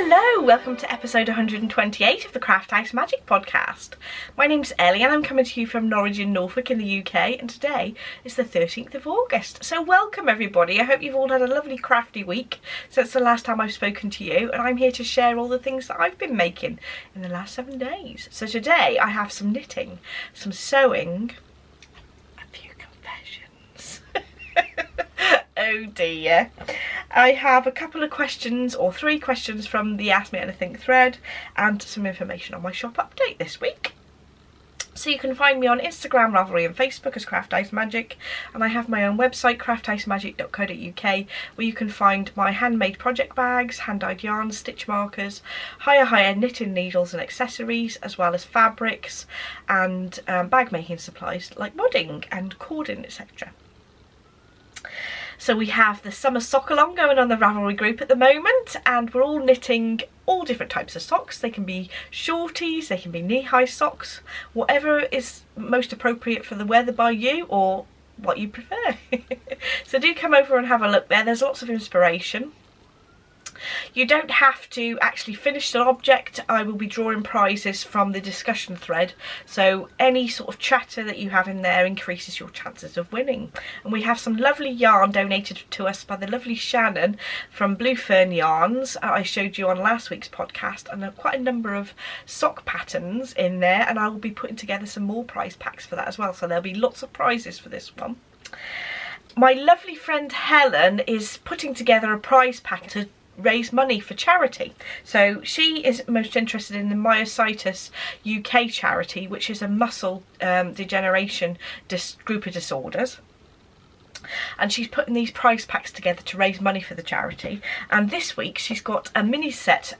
Hello, welcome to episode 128 of the Craft House Magic podcast. My name's Ellie and I'm coming to you from Norwich in Norfolk in the UK, and today is the 13th of August. So welcome everybody, I hope you've all had a lovely crafty week since the last time I've spoken to you, and I'm here to share all the things that I've been making in the last 7 days. So today I have some knitting, some sewing, a few confessions. Oh dear. I have a couple of questions, or 3 questions from the Ask Me Anything thread, and some information on my shop update this week. So you can find me on Instagram, Ravelry and Facebook as Craft House Magic, and I have my own website, crafthhousemagic.co.uk, where you can find my handmade project bags, hand-dyed yarns, stitch markers, HiyaHiya knitting needles and accessories, as well as fabrics and bag making supplies like wadding and cording, etc. So we have the summer sock along going on the Ravelry group at the moment, and we're all knitting all different types of socks. They can be shorties, they can be knee-high socks, whatever is most appropriate for the weather by you or what you prefer. So do come over and have a look there, there's lots of inspiration. You don't have to actually finish the object. I will be drawing prizes from the discussion thread, so any sort of chatter that you have in there increases your chances of winning. And we have some lovely yarn donated to us by the lovely Shannon from Blue Fern Yarns. I showed you on last week's podcast, and quite a number of sock patterns in there, and I will be putting together some more prize packs for that as well, so there'll be lots of prizes for this one. My lovely friend Helen is putting together a prize pack to raise money for charity. So she is most interested in the Myositis UK charity, which is a muscle degeneration group of disorders. And she's putting these prize packs together to raise money for the charity. And this week she's got a mini set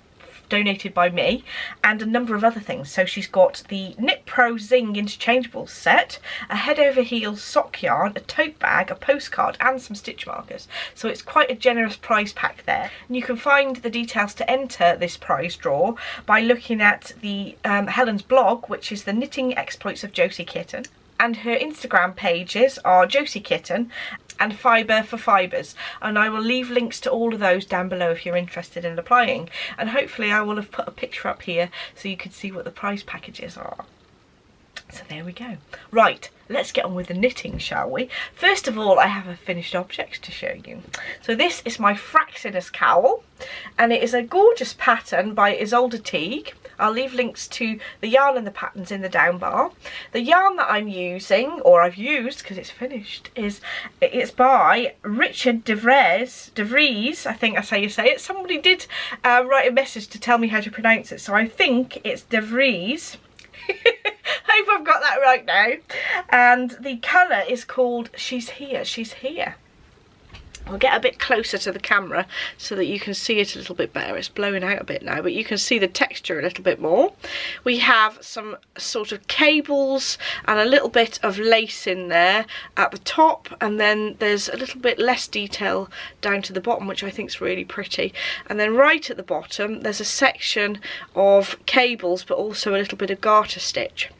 donated by me and a number of other things. So she's got the Knit Pro Zing interchangeable set, a head over heels sock yarn, a tote bag, a postcard and some stitch markers. So it's quite a generous prize pack there, and you can find the details to enter this prize draw by looking at the Helen's blog, which is the Knitting Exploits of Josie Kitten, and her Instagram pages are Josie Kitten and Fibre for Fibres, and I will leave links to all of those down below if you're interested in applying, and hopefully I will have put a picture up here so you can see what the prize packages are. So there we go. Right, let's get on with the knitting, shall we? First of all, I have a finished object to show you. So this is my Fraxinus cowl, and it is a gorgeous pattern by Ysolda Teague. I'll leave links to the yarn and the patterns in the down bar. The yarn that I'm using, or I've used because it's finished, it's by Rhichard Devrieze, I think that's how you say it. Somebody did write a message to tell me how to pronounce it, so I think it's Devrieze. Hope I've got that right now. And the colour is called She's Here, She's Here. I'll get a bit closer to the camera so that you can see it a little bit better. It's blowing out a bit now, but you can see the texture a little bit more. We have some sort of cables and a little bit of lace in there at the top, and then there's a little bit less detail down to the bottom, which I think is really pretty. And then right at the bottom there's a section of cables but also a little bit of garter stitch.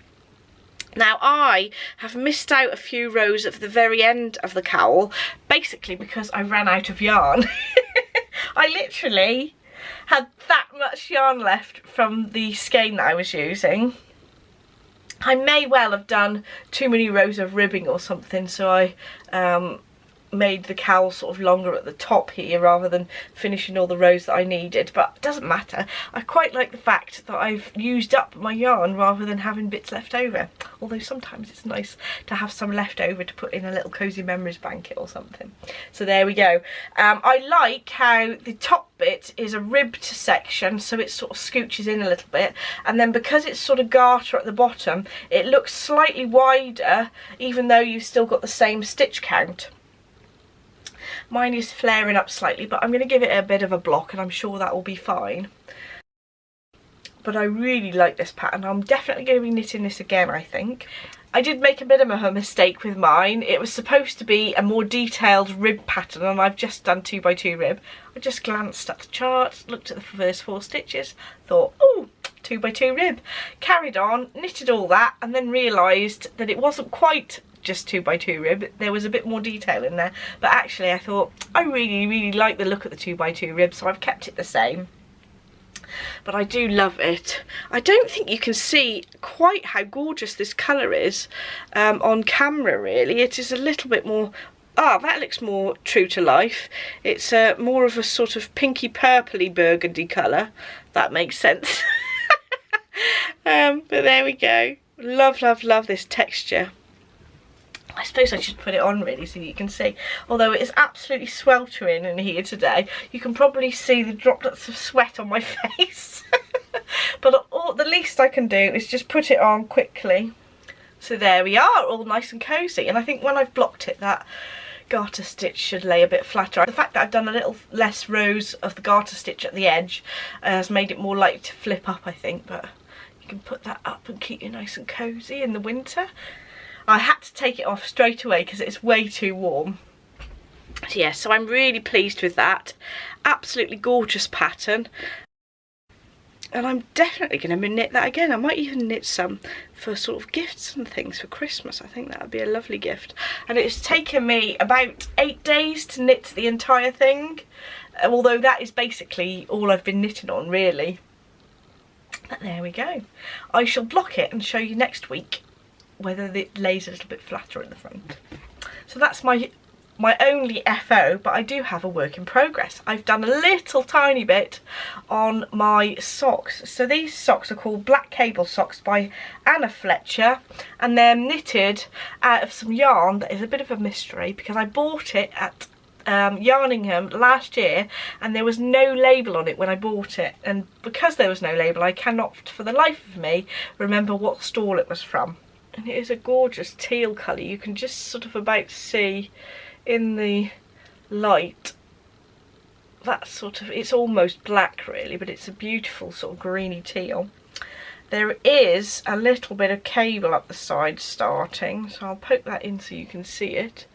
Now I have missed out a few rows at the very end of the cowl, basically because I ran out of yarn. I literally had that much yarn left from the skein that I was using. I may well have done too many rows of ribbing or something, so I made the cowl sort of longer at the top here rather than finishing all the rows that I needed, but it doesn't matter. I quite like the fact that I've used up my yarn rather than having bits left over, although sometimes it's nice to have some left over to put in a little cozy memories blanket or something. So there we go. I like how the top bit is a ribbed section, so it sort of scooches in a little bit, and then because it's sort of garter at the bottom, it looks slightly wider even though you've still got the same stitch count. Mine is flaring up slightly, but I'm going to give it a bit of a block and I'm sure that will be fine. But I really like this pattern. I'm definitely going to be knitting this again, I think. I did make a bit of a mistake with mine. It was supposed to be a more detailed rib pattern and I've just done 2x2 rib. I just glanced at the chart, looked at the first 4 stitches, thought, oh, 2x2 rib. Carried on, knitted all that, and then realised that it wasn't quite just 2x2 rib. There was a bit more detail in there, but actually I thought I really like the look of the 2x2 rib, so I've kept it the same. but I do love it. I don't think you can see quite how gorgeous this colour is on camera really. It is a little bit more, that looks more true to life. It's more of a sort of pinky purpley burgundy colour. That makes sense. But there we go. Love, love, love this texture. I suppose I should put it on really so you can see. Although it is absolutely sweltering in here today, you can probably see the droplets of sweat on my face. But the least I can do is just put it on quickly. So there we are, all nice and cosy. And I think when I've blocked it, that garter stitch should lay a bit flatter. The fact that I've done a little less rows of the garter stitch at the edge has made it more likely to flip up, I think. But you can put that up and keep you nice and cosy in the winter. I had to take it off straight away because it's way too warm. So yeah, so I'm really pleased with that. Absolutely gorgeous pattern. And I'm definitely going to knit that again. I might even knit some for sort of gifts and things for Christmas. I think that would be a lovely gift. And it's taken me about 8 days to knit the entire thing. Although that is basically all I've been knitting on really. But there we go. I shall block it and show you next week whether it lays a little bit flatter at the front. So that's my only FO, but I do have a work in progress. I've done a little tiny bit on my socks. So these socks are called Black Cable Socks by Anneh Fletcher, and they're knitted out of some yarn that is a bit of a mystery because I bought it at Yarningham last year and there was no label on it when I bought it, and because there was no label I cannot for the life of me remember what stall it was from. And it is a gorgeous teal colour. You can just sort of about see in the light that sort of, it's almost black really, but it's a beautiful sort of greeny teal. There is a little bit of cable up the side starting, so I'll poke that in so you can see it.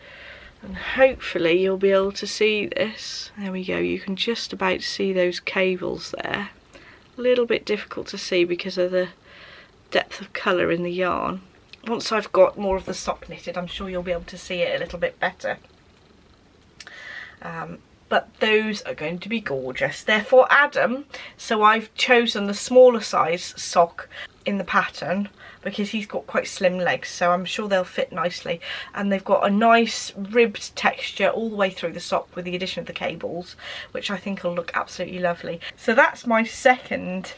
And hopefully you'll be able to see this. There we go, you can just about see those cables there. A little bit difficult to see because of the depth of colour in the yarn. Once I've got more of the sock knitted, I'm sure you'll be able to see it a little bit better. But those are going to be gorgeous. They're for Adam, so I've chosen the smaller size sock in the pattern because he's got quite slim legs, so I'm sure they'll fit nicely. And they've got a nice ribbed texture all the way through the sock with the addition of the cables, which I think will look absolutely lovely. So that's my second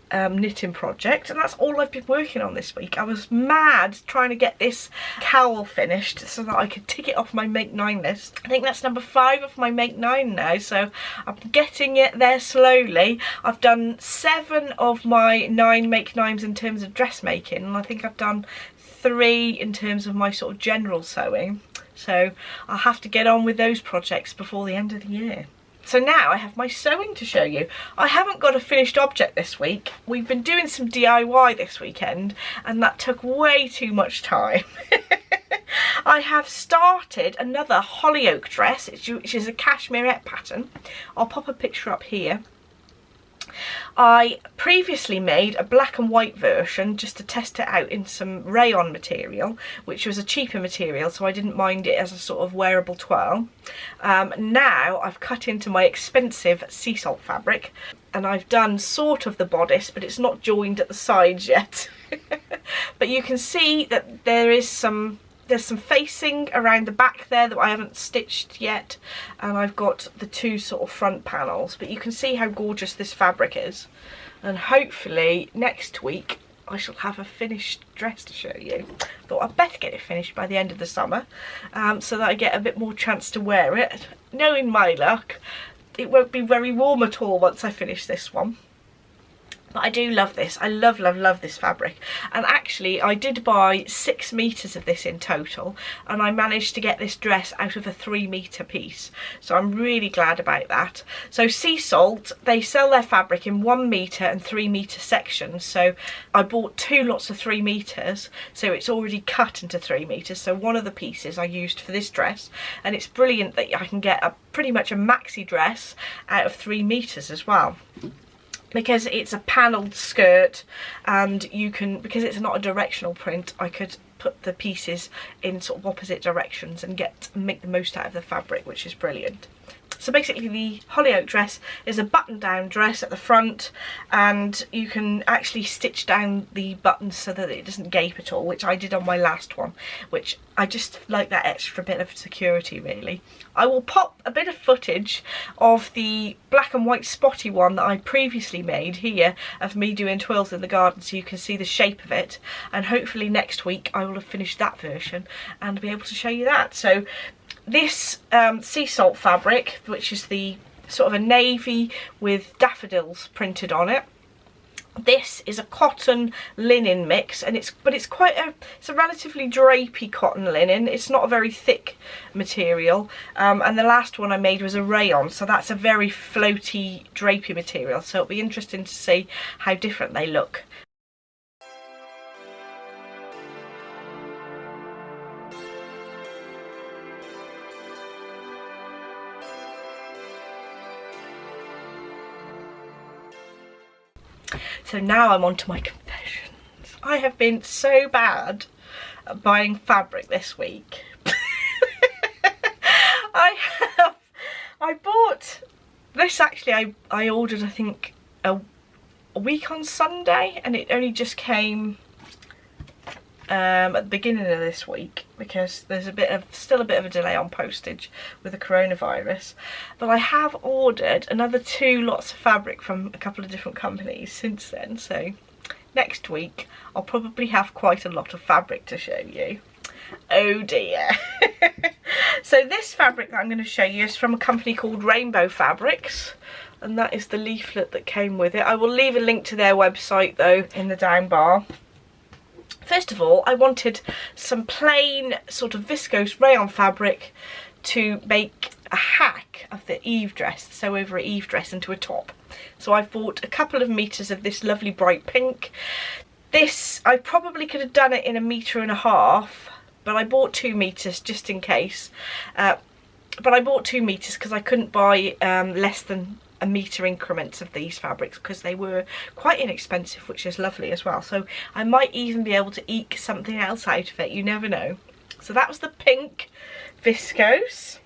knitting project, and that's all I've been working on this week. I was mad trying to get this cowl finished so that I could tick it off my make 9 list. I think that's number 5 of my make 9 now, so I'm getting it there slowly. I've done 7 of my 9 make 9s in terms of dressmaking, and I think I've done 3 in terms of my sort of general sewing, so I'll have to get on with those projects before the end of the year. So now I have my sewing to show you. I haven't got a finished object this week. We've been doing some DIY this weekend and that took way too much time. I have started another Holyoke dress, which is a Cashmerrette pattern. I'll pop a picture up here. I previously made a black and white version just to test it out in some rayon material, which was a cheaper material, so I didn't mind it as a sort of wearable twirl. Now I've cut into my expensive SeaSalt fabric and I've done sort of the bodice, but it's not joined at the sides yet. But you can see that there's some facing around the back there that I haven't stitched yet, and I've got the 2 sort of front panels, but you can see how gorgeous this fabric is, and hopefully next week I shall have a finished dress to show you. Thought I'd better get it finished by the end of the summer so that I get a bit more chance to wear it. Knowing my luck, it won't be very warm at all once I finish this one. But I do love this. I love, love, love this fabric. And actually I did buy 6 meters of this in total, and I managed to get this dress out of a 3 meter piece. So I'm really glad about that. So SeaSalt, they sell their fabric in 1 meter and 3 meter sections. So I bought 2 lots of 3 meters. So it's already cut into 3 meters. So one of the pieces I used for this dress, and it's brilliant that I can get pretty much a maxi dress out of 3 meters as well, because it's a panelled skirt, and you can, because it's not a directional print, I could put the pieces in sort of opposite directions and make the most out of the fabric, which is brilliant. So basically the Holyoke dress is a button down dress at the front, and you can actually stitch down the buttons so that it doesn't gape at all, which I did on my last one, which I just like that extra bit of security really. I will pop a bit of footage of the black and white spotty one that I previously made here of me doing twirls in the garden so you can see the shape of it, and hopefully next week I will have finished that version and be able to show you that. So this SeaSalt fabric, which is the sort of a navy with daffodils printed on it, this is a cotton linen mix, and it's a relatively drapey cotton linen. It's not a very thick material, and the last one I made was a rayon, so that's a very floaty drapey material, so it'll be interesting to see how different they look. So now I'm on to my confessions. I have been so bad at buying fabric this week. I bought this, actually I ordered I think a week on Sunday, and it only just came at the beginning of this week because there's still a bit of a delay on postage with the coronavirus. But I have ordered another 2 lots of fabric from a couple of different companies since then, so next week I'll probably have quite a lot of fabric to show you. Oh dear. So this fabric that I'm going to show you is from a company called Rainbow Fabrics, and that is the leaflet that came with it. I will leave a link to their website though in the down bar. First of all, I wanted some plain sort of viscose rayon fabric to make a hack of the Eve dress, the sew over Eve dress into a top. So I've bought a couple of meters of this lovely bright pink. This, I probably could have done it in 1.5 meters, but I bought 2 meters just in case. But I bought 2 meters because I couldn't buy less than 1 meter increments of these fabrics because they were quite inexpensive, which is lovely as well. So I might even be able to eke something else out of it, you never know. So that was the pink viscose.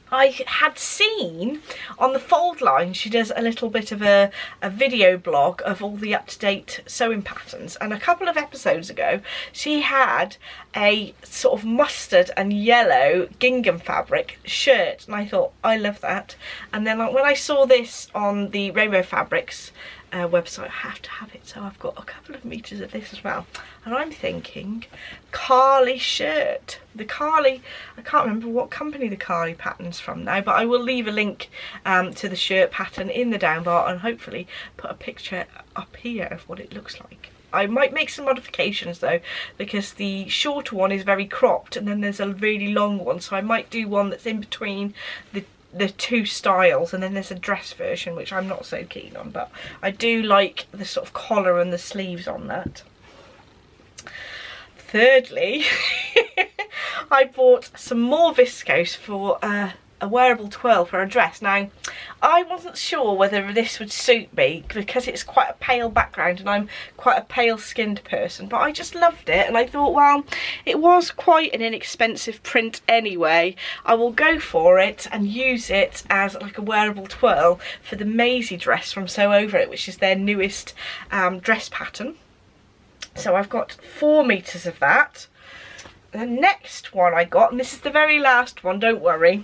I had seen on the Fold line, she does a little bit of a video blog of all the up-to-date sewing patterns, and a couple of episodes ago she had a sort of mustard and yellow gingham fabric shirt, and I thought, I love that. And then when I saw this on the Rainbow Fabrics website, I have to have it, so I've got a couple of meters of this as well. And I'm thinking Kalle Shirt, the Kalle, I can't remember what company the Kalle pattern's from now, but I will leave a link to the shirt pattern in the down bar, and hopefully put a picture up here of what it looks like. I might make some modifications though, because the shorter one is very cropped and then there's a really long one, so I might do one that's in between the 2 styles, and then there's a dress version which I'm not so keen on, but I do like the sort of collar and the sleeves on that. Thirdly, I bought some more viscose for a wearable twirl for a dress. Now I wasn't sure whether this would suit me because it's quite a pale background and I'm quite a pale skinned person, but I just loved it and I thought, well, it was quite an inexpensive print anyway, I will go for it and use it as like a wearable twirl for the Maisie dress from Sew Over It, which is their newest dress pattern. So I've got 4 meters of that. The next one I got, and this is the very last one, don't worry,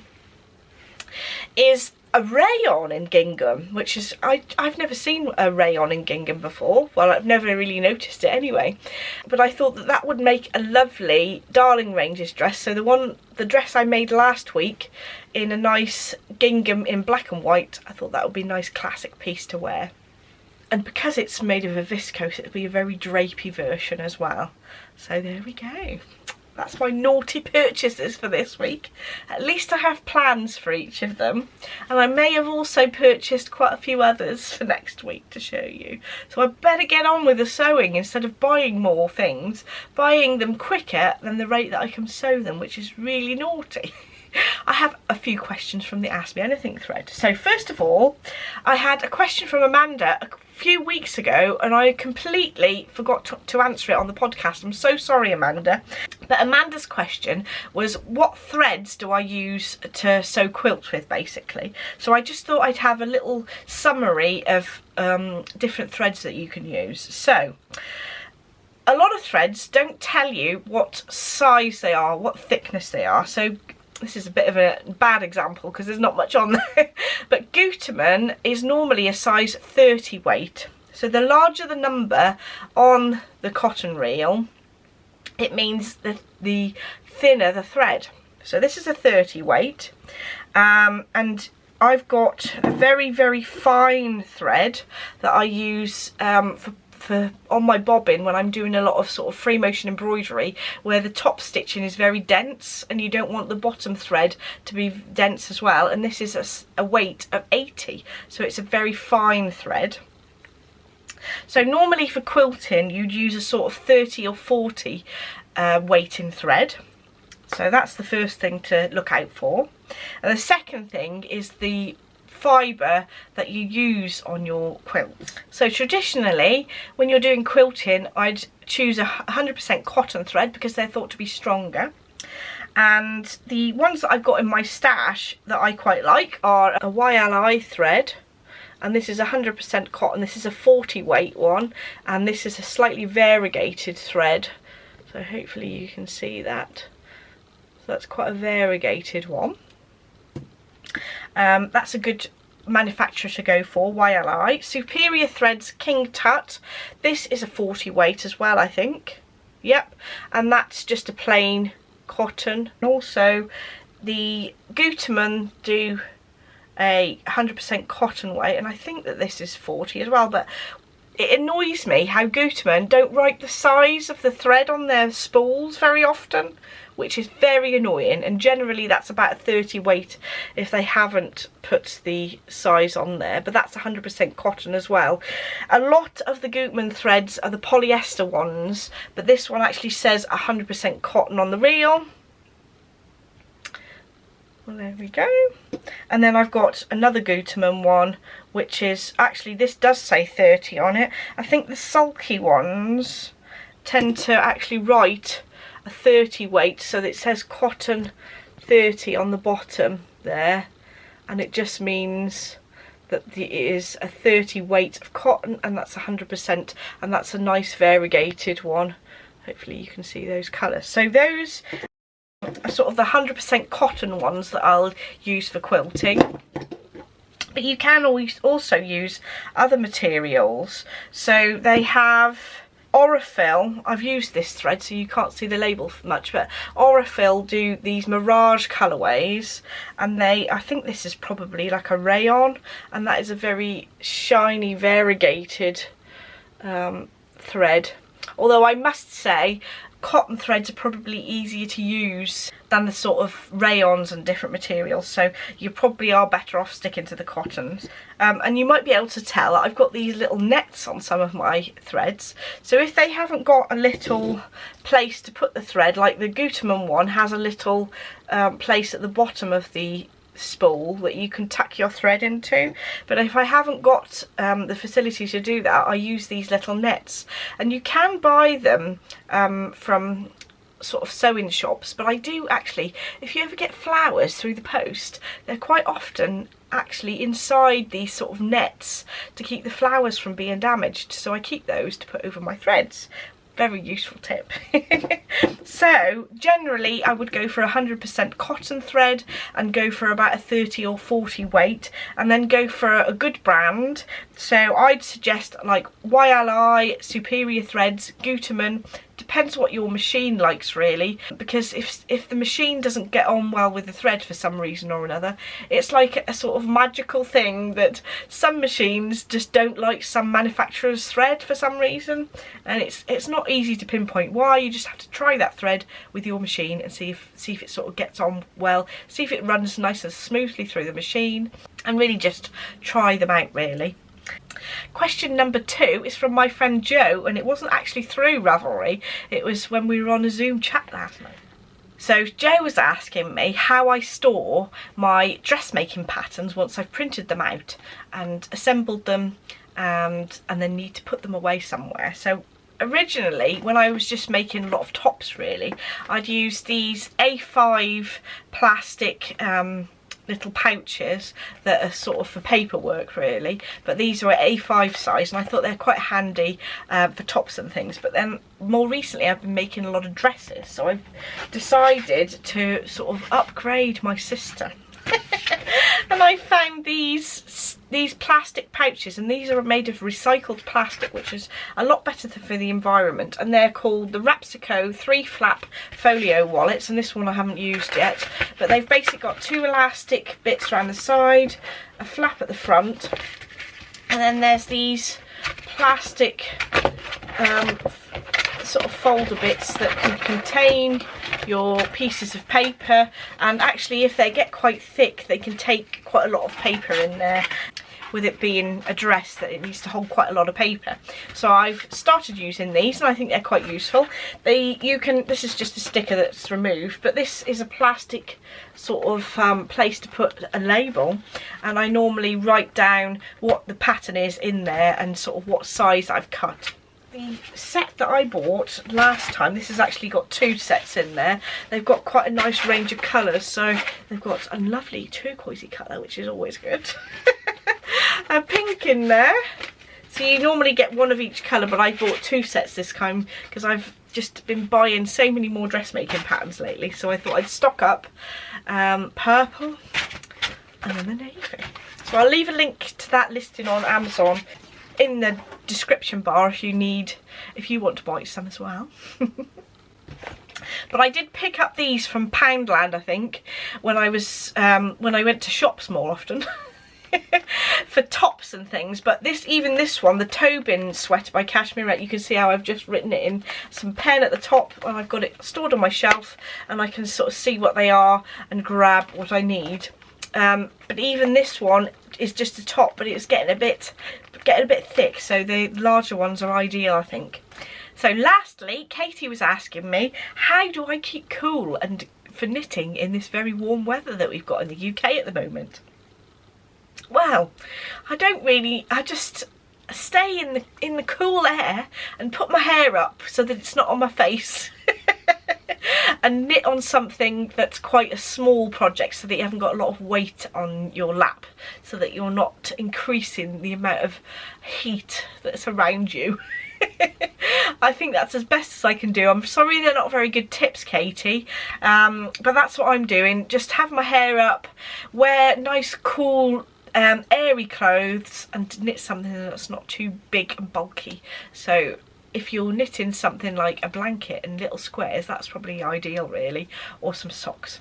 is a rayon in gingham, which is, I've never seen a rayon in gingham before. Well, I've never really noticed it anyway, but I thought that that would make a lovely Darling Ranges dress. So the dress I made last week in a nice gingham in black and white, I thought that would be a nice classic piece to wear. And because it's made of a viscose, it'll be a very drapey version as well. So there we go. That's my naughty purchases for this week. At least I have plans for each of them. And I may have also purchased quite a few others for next week to show you. So I better get on with the sewing instead of buying more things, buying them quicker than the rate that I can sew them, which is really naughty. I have a few questions from the Ask Me Anything thread. So first of all, I had a question from Amanda a few weeks ago and I completely forgot to answer it on the podcast. I'm so sorry, Amanda. But Amanda's question was, what threads do I use to sew quilts with, basically? So I just thought I'd have a little summary of different threads that you can use. So a lot of threads don't tell you what size they are, what thickness they are. So this is a bit of a bad example because there's not much on there. But guterman is normally a size 30 weight. So the larger the number on the cotton reel, it means the thinner the thread. So this is a 30 weight. And I've got a very, very fine thread that I use for on my bobbin when I'm doing a lot of sort of free motion embroidery where the top stitching is very dense and you don't want the bottom thread to be dense as well. And this is a weight of 80, so it's a very fine thread. So normally for quilting you'd use a sort of 30 or 40 weighting thread. So that's the first thing to look out for. And the second thing is the fibre that you use on your quilt. So traditionally when you're doing quilting I'd choose 100% cotton thread because they're thought to be stronger. And the ones that I've got in my stash that I quite like are a YLI thread, and this is 100% cotton. This is a 40 weight one, and this is a slightly variegated thread. So hopefully you can see that. So that's quite a variegated one. That's a good manufacturer to go for, YLI. Superior Threads King Tut. This is a 40 weight as well, I think. Yep, and that's just a plain cotton. And also the guterman do a 100% cotton weight, and I think that this is 40 as well. But it annoys me how guterman don't write the size of the thread on their spools very often, which is very annoying, and generally that's about a 30 weight if they haven't put the size on there. But that's 100% cotton as well. A lot of the guterman threads are the polyester ones, but this one actually says 100% cotton on the reel. Well, there we go. And then I've got another guterman one, which is actually, this does say 30 on it. I think the sulky ones tend to actually write a 30 weight, so that it says cotton 30 on the bottom there, and it just means that it is a 30 weight of cotton, and that's 100%, and that's a nice variegated one. Hopefully you can see those colours. So those are sort of the 100% cotton ones that I'll use for quilting. But you can always also use other materials. So they have Aurifil. I've used this thread so you can't see the label much, but Aurifil do these Mirage colourways, and I think this is probably like a rayon, and that is a very shiny variegated thread. Although I must say cotton threads are probably easier to use than the sort of rayons and different materials, so you probably are better off sticking to the cottons. And you might be able to tell I've got these little nets on some of my threads, so if they haven't got a little place to put the thread, like the guterman one has a little place at the bottom of the spool that you can tuck your thread into, but if I haven't got the facility to do that, I use these little nets, and you can buy them from sort of sewing shops. But I do actually, if you ever get flowers through the post, they're quite often actually inside these sort of nets to keep the flowers from being damaged, so I keep those to put over my threads. Very useful tip. So generally I would go for 100% cotton thread and go for about a 30 or 40 weight, and then go for a good brand. So I'd suggest like YLI, Superior Threads, guterman. Depends what your machine likes really, because if the machine doesn't get on well with the thread for some reason or another, it's like a sort of magical thing that some machines just don't like some manufacturer's thread for some reason, and it's not easy to pinpoint why. You just have to try that thread with your machine and see if it sort of gets on well, see if it runs nice and smoothly through the machine, and really just try them out really. Question number 2 is from my friend Jo, and it wasn't actually through Ravelry, it was when we were on a Zoom chat last night. So Joe was asking me how I store my dressmaking patterns once I've printed them out and assembled them and then need to put them away somewhere. So originally, when I was just making a lot of tops really, I'd use these A5 plastic little pouches that are sort of for paperwork really, but these are A5 size and I thought they're quite handy for tops and things. But then more recently I've been making a lot of dresses, so I've decided to sort of upgrade my sister. And I found these plastic pouches, and these are made of recycled plastic, which is a lot better for the environment, and they're called the Rapsico 3-flap folio wallets, and this one I haven't used yet, but they've basically got 2 elastic bits around the side, a flap at the front, and then there's these plastic sort of folder bits that can contain your pieces of paper, and actually if they get quite thick they can take quite a lot of paper in there, with it being a dress that it needs to hold quite a lot of paper. So I've started using these and I think they're quite useful. This is just a sticker that's removed, but this is a plastic sort of place to put a label, and I normally write down what the pattern is in there and sort of what size I've cut. The set that I bought last time, this has actually got 2 sets in there. They've got quite a nice range of colours, so they've got a lovely turquoisey colour, which is always good. A pink in there. So you normally get one of each colour, but I bought 2 sets this time because I've just been buying so many more dressmaking patterns lately, so I thought I'd stock up. Purple and then the navy. So I'll leave a link to that listing on Amazon in the description bar if you want to buy some as well. But I did pick up these from Poundland, I think, when I went to shops more often. For tops and things. But even this one, the Tobin sweater by Cashmerrette, you can see how I've just written it in some pen at the top, and I've got it stored on my shelf and I can sort of see what they are and grab what I need. But even this one is just a top, but it's getting a bit thick, so the larger ones are ideal, I think. So lastly, Katie was asking me, how do I keep cool and for knitting in this very warm weather that we've got in the UK at the moment? Well, I just stay in the cool air and put my hair up so that it's not on my face. And knit on something that's quite a small project so that you haven't got a lot of weight on your lap, so that you're not increasing the amount of heat that's around you. I think that's as best as I can do. I'm sorry they're not very good tips, Katie, but that's what I'm doing. Just have my hair up, wear nice cool airy clothes, and knit something that's not too big and bulky. So if you're knitting something like a blanket in little squares, that's probably ideal really, or some socks.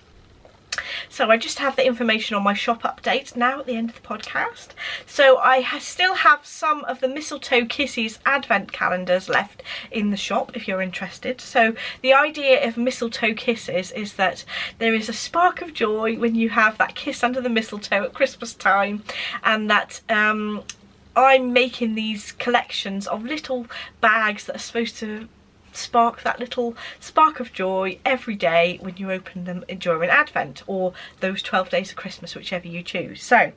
So I just have the information on my shop update now at the end of the podcast. So I still have some of the Mistletoe Kisses advent calendars left in the shop if you're interested. So the idea of Mistletoe Kisses is that there is a spark of joy when you have that kiss under the mistletoe at Christmas time, and that I'm making these collections of little bags that are supposed to spark that little spark of joy every day when you open them during Advent, or those 12 days of Christmas, whichever you choose. So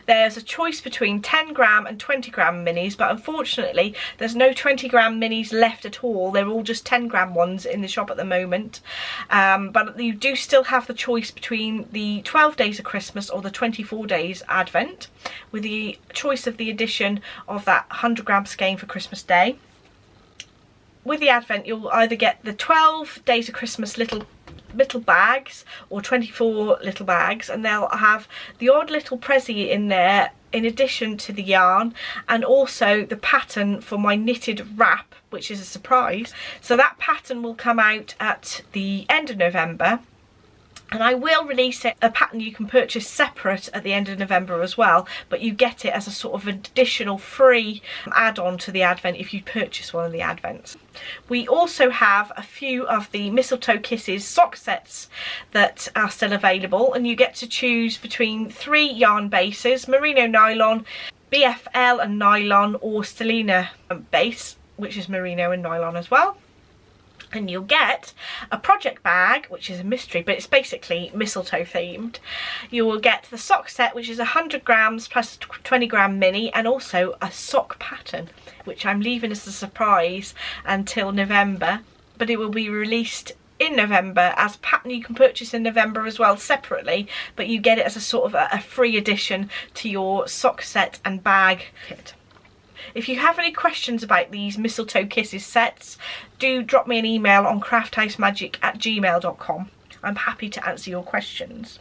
there's a choice between 10 gram and 20 gram minis, but unfortunately there's no 20 gram minis left at all. They're all just 10 gram ones in the shop at the moment, but you do still have the choice between the 12 days of Christmas or the 24 days Advent, with the choice of the addition of that 100 gram skein for Christmas Day. With the Advent, you'll either get the 12 days of Christmas little bags or 24 little bags, and they'll have the odd little prezzy in there in addition to the yarn, and also the pattern for my knitted wrap, which is a surprise. So that pattern will come out at the end of November, and I will release a pattern you can purchase separate at the end of November as well, but you get it as a sort of additional free add-on to the Advent if you purchase one of the Advents. We also have a few of the Mistletoe Kisses sock sets that are still available, and you get to choose between 3 yarn bases: merino nylon, BFL and nylon, or stellina base, which is merino and nylon as well. And you'll get a project bag, which is a mystery, but it's basically mistletoe themed. You will get the sock set, which is 100 grams plus 20 gram mini, and also a sock pattern, which I'm leaving as a surprise until November, but it will be released in November as a pattern you can purchase in November as well separately, but you get it as a sort of a free addition to your sock set and bag kit. If you have any questions about these Mistletoe Kisses sets, do drop me an email on crafthousemagik@gmail.com. I'm happy to answer your questions.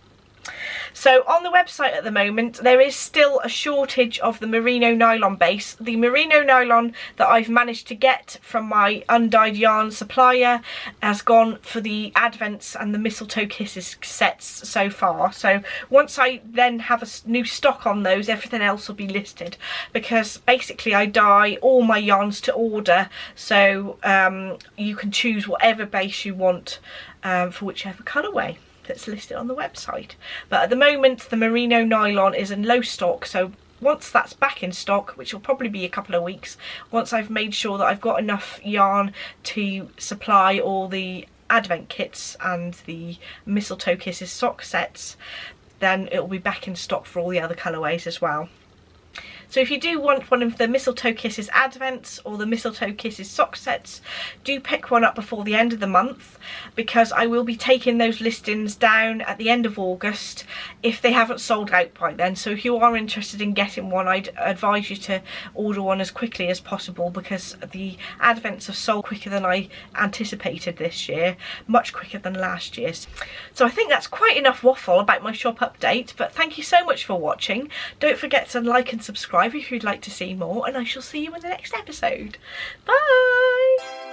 So on the website at the moment, there is still a shortage of the merino nylon base. The merino nylon that I've managed to get from my undyed yarn supplier has gone for the Advents and the Mistletoe Kisses sets so far. So once I then have a new stock on those, everything else will be listed, because basically I dye all my yarns to order, so you can choose whatever base you want for whichever colourway that's listed on the website. But at the moment the merino nylon is in low stock, so once that's back in stock, which will probably be a couple of weeks, once I've made sure that I've got enough yarn to supply all the advent kits and the Mistletoe Kisses sock sets, then it will be back in stock for all the other colourways as well. So if you do want one of the Mistletoe Kisses Advents or the Mistletoe Kisses sock sets, do pick one up before the end of the month, because I will be taking those listings down at the end of August if they haven't sold out by then. So if you are interested in getting one, I'd advise you to order one as quickly as possible, because the Advents have sold quicker than I anticipated this year, much quicker than last year's. So I think that's quite enough waffle about my shop update, but thank you so much for watching. Don't forget to like and subscribe if you'd like to see more, and I shall see you in the next episode. Bye!